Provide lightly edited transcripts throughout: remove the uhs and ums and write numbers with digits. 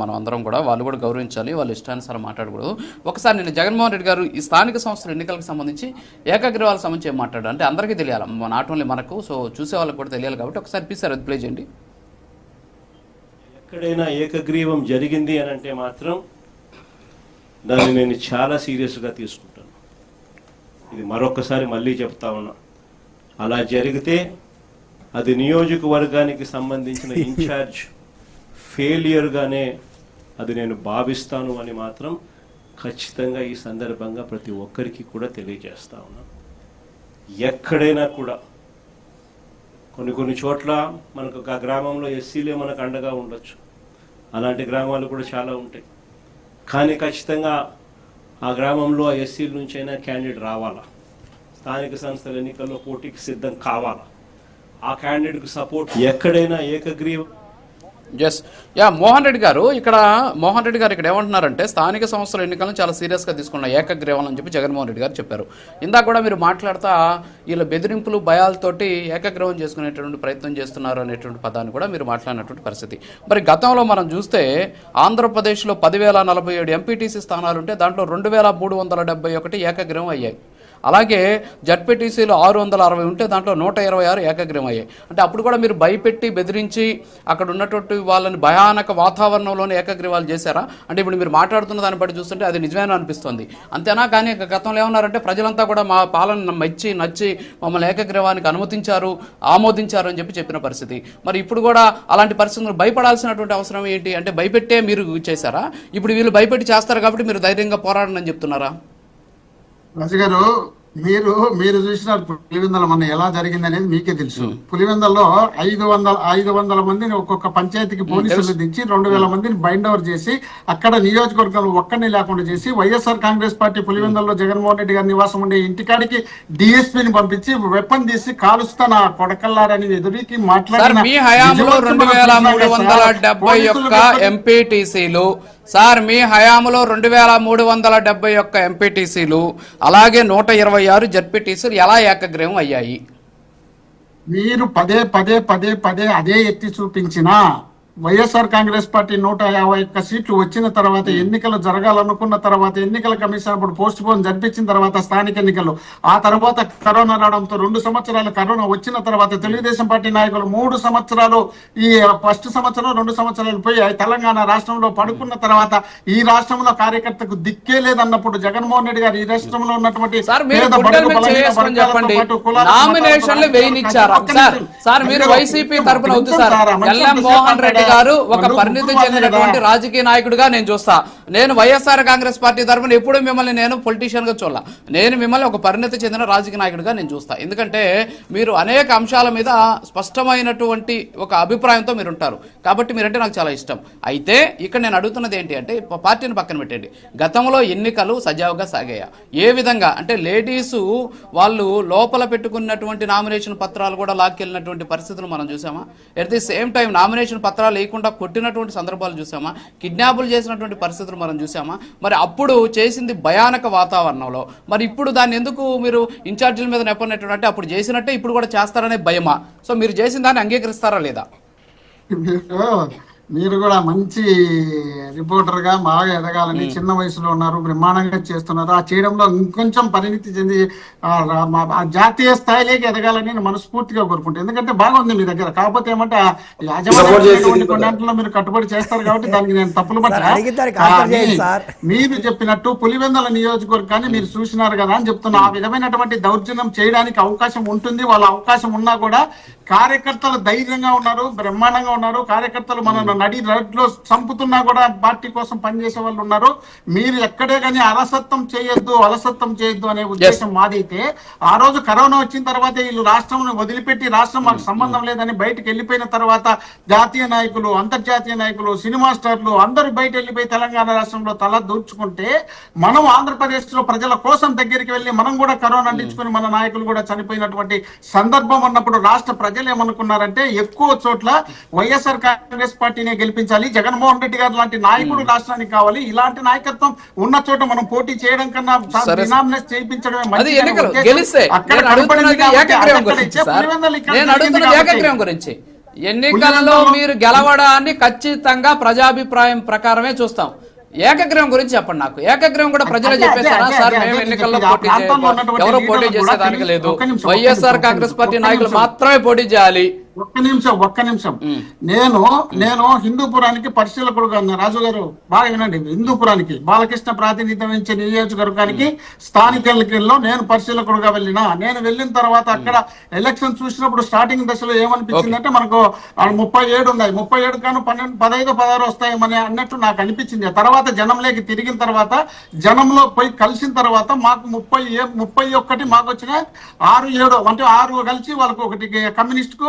మనం అందరం కూడా వాళ్ళు కూడా గౌరవించాలి, వాళ్ళు ఇష్టానుసారం మాట్లాడకూడదు. ఒకసారి నేను జగన్మోహన్ రెడ్డి గారు ఈ స్థానిక సంస్థల ఎన్నికలకు సంబంధించి ఏకగ్రీవాలకు సంబంధించి ఏం మాట్లాడారు అంటే అందరికీ తెలియాలి, నాట్ ఓన్లీ మనకు, సో చూసే వాళ్ళకి కూడా తెలియాలి కాబట్టి ఒకసారి ప్లీజ్ అది ప్లే చేయండి. ఎక్కడైనా ఏకగ్రీవం జరిగింది అని అంటే మాత్రం దాన్ని నేను చాలా సీరియస్గా తీసుకుంటాను. ఇది మరొకసారి మళ్ళీ చెప్తా ఉన్నా, అలా జరిగితే అది నియోజకవర్గానికి సంబంధించిన ఇన్ఛార్జ్ ఫెయిలియర్గానే అది నేను భావిస్తాను అని మాత్రం ఖచ్చితంగా ఈ సందర్భంగా ప్రతి ఒక్కరికి కూడా తెలియజేస్తా ఉన్నా. ఎక్కడైనా కూడా కొన్ని చోట్ల మనకు ఒక గ్రామంలో ఎస్సీలే మనకు అండగా ఉండొచ్చు, అలాంటి గ్రామాలు కూడా చాలా ఉంటాయి. కానీ ఖచ్చితంగా ఆ గ్రామంలో ఆ ఎస్సీల నుంచైనా క్యాండిడేట్ రావాలా, స్థానిక సంస్థల ఎన్నికల్లో పోటీకి సిద్ధం కావాలా, ఆ క్యాండిడేట్కి సపోర్ట్ ఎక్కడైనా ఏకగ్రీవం. మోహన్ రెడ్డి గారు ఇక్కడ ఏమంటున్నారంటే స్థానిక సంస్థల ఎన్నికలను చాలా సీరియస్గా తీసుకున్న ఏకగ్రీవం అని చెప్పి జగన్మోహన్ రెడ్డి గారు చెప్పారు. ఇందాక కూడా మీరు మాట్లాడుతా వీళ్ళ బెదిరింపులు భయాలతోటి ఏకగ్రీవం చేసుకునేటువంటి ప్రయత్నం చేస్తున్నారు అనేటువంటి పదాన్ని కూడా మీరు మాట్లాడినటువంటి పరిస్థితి. మరి గతంలో మనం చూస్తే ఆంధ్రప్రదేశ్లో 10,047 ఎంపీటీసీ స్థానాలు ఉంటే దాంట్లో 2,371 ఏకగ్రీవం అయ్యాయి. అలాగే జడ్పీటీసీలు 660 ఉంటే దాంట్లో 126 ఏకగ్రీవం అయ్యాయి. అంటే అప్పుడు కూడా మీరు భయపెట్టి బెదిరించి అక్కడ ఉన్నటువంటి వాళ్ళని భయానక వాతావరణంలోనే ఏకగ్రీవాలు చేశారా? అంటే ఇప్పుడు మీరు మాట్లాడుతున్న దాన్ని బట్టి చూస్తుంటే అది నిజమేనా అనిపిస్తుంది, అంతేనా? కానీ గతంలో ఏమన్నారంటే ప్రజలంతా కూడా మా పాలన నచ్చి మమ్మల్ని ఏకగ్రీవానికి ఆమోదించారు అని చెప్పిన పరిస్థితి. మరి ఇప్పుడు కూడా అలాంటి పరిస్థితులు భయపడాల్సినటువంటి అవసరం ఏంటి? అంటే భయపెట్టే మీరు చేశారా? ఇప్పుడు వీళ్ళు భయపెట్టి చేస్తారు కాబట్టి మీరు ధైర్యంగా పోరాడని చెప్తున్నారా? రాజుగారు, మీరు చూసినారు పులివెందల మన ఎలా జరిగింది అనేది మీకే తెలుసు. పులివెందల్లో 500 మందిని ఒక్కొక్క పంచాయతీకి పోలీసులు దించి 2,000 మందిని బైండ్ ఓవర్ చేసి అక్కడ నియోజకవర్గంలో ఒక్కడిని లేకుండా చేసి వైఎస్ఆర్ కాంగ్రెస్ పార్టీ పులివెందల్లో జగన్మోహన్ రెడ్డి గారి నివాసం ఉండే ఇంటికాడికి డిఎస్పీని పంపించి వెపన్ తీసి కాలుస్తా నా కొడకల్లారని ఎదురికి మాట్లాడిన మీ హయాంలో 2,371 ఎంపీటీసీలు అలాగే 126 జడ్పీటీసీలు ఎలా ఏకగ్రీవం అయ్యాయి? మీరు పదే అదే ఎత్తి చూపించిన వైఎస్ఆర్ కాంగ్రెస్ పార్టీ 151 సీట్లు వచ్చిన తర్వాత ఎన్నికలు జరగాలనుకున్న తర్వాత ఎన్నికల కమిషన్ అప్పుడు పోస్ట్ పోన్ జరిపించిన తర్వాత స్థానిక ఎన్నికలు, ఆ తర్వాత కరోనా రావడంతో 2 సంవత్సరాలు కరోనా వచ్చిన తర్వాత తెలుగుదేశం పార్టీ నాయకులు 3 సంవత్సరాలు ఈ ఫస్ట్ సంవత్సరం 2 సంవత్సరాలు పోయి తెలంగాణ రాష్ట్రంలో పడుకున్న తర్వాత ఈ రాష్ట్రంలో కార్యకర్తకు దిక్కే లేదన్నప్పుడు జగన్మోహన్ రెడ్డి గారు ఈ రాష్ట్రంలో ఉన్నటువంటి గారు ఒక పరిణితి చెందినటువంటి రాజకీయ నాయకుడిగా నేను చూస్తా. నేను వైఎస్ఆర్ కాంగ్రెస్ పార్టీ తరఫున ఎప్పుడు మిమ్మల్ని నేను పొలిటీషియన్ గా చూడాల, నేను మిమ్మల్ని ఒక పరిణితి చెందిన రాజకీయ నాయకుడిగా నేను చూస్తా. ఎందుకంటే మీరు అనేక అంశాల మీద స్పష్టమైనటువంటి ఒక అభిప్రాయంతో మీరు ఉంటారు కాబట్టి మీరంటే నాకు చాలా ఇష్టం. అయితే ఇక్కడ నేను అడుగుతున్నది ఏంటి అంటే పార్టీని పక్కన పెట్టండి, గతంలో ఎన్నికలు సజావుగా సాగాయా? ఏ విధంగా అంటే లేడీసు వాళ్ళు లోపల పెట్టుకున్నటువంటి నామినేషన్ పత్రాలు కూడా లాక్కెళ్ళినటువంటి పరిస్థితులు మనం చూసామా? At the same time nomination పత్రాలు లేకుండా కొట్టినటువంటి సందర్భాలు చూసామా? కిడ్నాపులు చేసినటువంటి పరిస్థితులు మనం చూసామా? మరి అప్పుడు చేసింది భయానక వాతావరణంలో, మరి ఇప్పుడు దాన్ని ఎందుకు మీరు ఇన్ఛార్జీల మీద నెప్పనట్టు అంటే అప్పుడు చేసినట్టే ఇప్పుడు కూడా చేస్తారనే భయమా? సో మీరు చేసిన దాన్ని అంగీకరిస్తారా లేదా? మీరు కూడా మంచి రిపోర్టర్ గా బాగా ఎదగాలని, చిన్న వయసులో ఉన్నారు, బ్రహ్మాండంగా చేస్తున్నారు. ఆ చేయడంలో ఇంకొంచెం పరిణితి చెంది జాతీయ స్థాయిలోకి ఎదగాలని నేను మనస్ఫూర్తిగా కోరుకుంటాను. ఎందుకంటే బాగుంది మీ దగ్గర, కాకపోతే ఏమంటే యాజమాన్యం కొన్నింటిలో మీరు కట్టుబడి చేస్తారు కాబట్టి దానికి నేను తప్పులు పట్టా. మీరు చెప్పినట్టు పులివెందుల నియోజకవర్గాన్ని మీరు చూసినారు కదా అని చెప్తున్నా. ఆ విధమైనటువంటి దౌర్జన్యం చేయడానికి అవకాశం ఉంటుంది, వాళ్ళ అవకాశం ఉన్నా కూడా కార్యకర్తలు ధైర్యంగా ఉన్నారు, బ్రహ్మాండంగా ఉన్నారు. కార్యకర్తలు మన నడి రోడ్లో చంపుతున్నా కూడా పార్టీ కోసం పనిచేసే వాళ్ళు ఉన్నారు. మీరు ఎక్కడే కానీ అలసత్వం చేయొద్దు అనే ఉద్దేశం మాదైతే, ఆ రోజు కరోనా వచ్చిన తర్వాత వీళ్ళు రాష్ట్రం వదిలిపెట్టి రాష్ట్రం మాకు సంబంధం లేదని బయటకు వెళ్ళిపోయిన తర్వాత జాతీయ నాయకులు, అంతర్జాతీయ నాయకులు, సినిమా స్టార్లు అందరూ బయట వెళ్ళిపోయి తెలంగాణ రాష్ట్రంలో తల దూర్చుకుంటే మనం ఆంధ్రప్రదేశ్ లో ప్రజల కోసం దగ్గరికి వెళ్ళి మనం కూడా కరోనా అంటించుకుని మన నాయకులు కూడా చనిపోయినటువంటి సందర్భం ఉన్నప్పుడు రాష్ట్ర ప్రజలు ఏమనుకున్నారంటే ఎక్కువ చోట్ల వైఎస్ఆర్ కాంగ్రెస్ పార్టీని గెలిపించాలి, జగన్మోహన్ రెడ్డి గారు లాంటి నాయకుడు రాష్ట్రానికి కావాలి, ఇలాంటి నాయకత్వం ఉన్న చోట మనం పోటీ చేయడం కన్నా చేయించడమే గురించి ఎన్నికల్లో మీరు గెలవడాన్ని ఖచ్చితంగా ప్రజాభిప్రాయం ప్రకారమే చూస్తాం. ఏకగ్రహం గురించి చెప్పండి నాకు. ఏకగ్రహం కూడా ప్రజలే చెప్పేశారా సార్ మేము ఎన్నికల్లో పోటీ చేయాలి, ఎవరు పోటీ చేసేదానికి లేదు, వైఎస్ఆర్ కాంగ్రెస్ పార్టీ నాయకులు మాత్రమే పోటీ చేయాలి? ఒక్క నిమిషం నేను హిందూపురానికి పరిశీలకుడుగా ఉన్నా. రాజు గారు బాగా వినండి, హిందూపురానికి బాలకృష్ణ ప్రాతినిధ్యం వహించే నియోజకవర్గానికి స్థానిక ఎన్నికల్లో నేను పరిశీలకుడుగా నేను వెళ్ళిన తర్వాత అక్కడ ఎలక్షన్ చూసినప్పుడు స్టార్టింగ్ దశలో ఏమనిపించిందంటే మనకు 37 ఉన్నాయి, 37 కాను 15, 16 వస్తాయేమని అన్నట్టు నాకు అనిపించింది. తర్వాత జనంలోకి తిరిగిన తర్వాత జనంలో పోయి కలిసిన తర్వాత మాకు 31 మాకు వచ్చిన 6, 7 అంటే 6 కలిసి వాళ్ళకు ఒకటి కమ్యూనిస్ట్ కు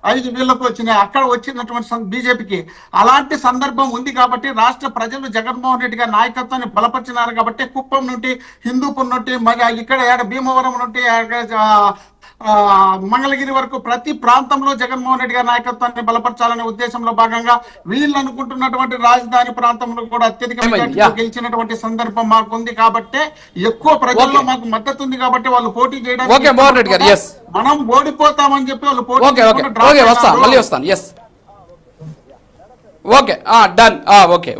5 వీళ్ళకు వచ్చినాయి. అక్కడ వచ్చినటువంటి బీజేపీకి అలాంటి సందర్భం ఉంది కాబట్టి రాష్ట్ర ప్రజలు జగన్మోహన్ రెడ్డి గారి నాయకత్వాన్ని బలపరిచినారు కాబట్టి కుప్పం నుండి, హిందూపూర్ నుండి, మరి ఇక్కడ భీమవరం నుండి మంగళగిరి వరకు ప్రతి ప్రాంతంలో జగన్మోహన్ రెడ్డి గారి నాయకత్వాన్ని బలపరచాలనే ఉద్దేశంలో భాగంగా వీళ్ళు అనుకుంటున్నటువంటి రాజధాని ప్రాంతంలో కూడా అత్యధిక గెలిచినటువంటి సందర్భం మాకు ఉంది కాబట్టి ఎక్కువ ప్రజల్లో మాకు మద్దతు ఉంది కాబట్టి వాళ్ళు పోటీ చేయడానికి మనం ఓడిపోతామని చెప్పి వాళ్ళు పోటీ వస్తాను. డన్. ఓకే.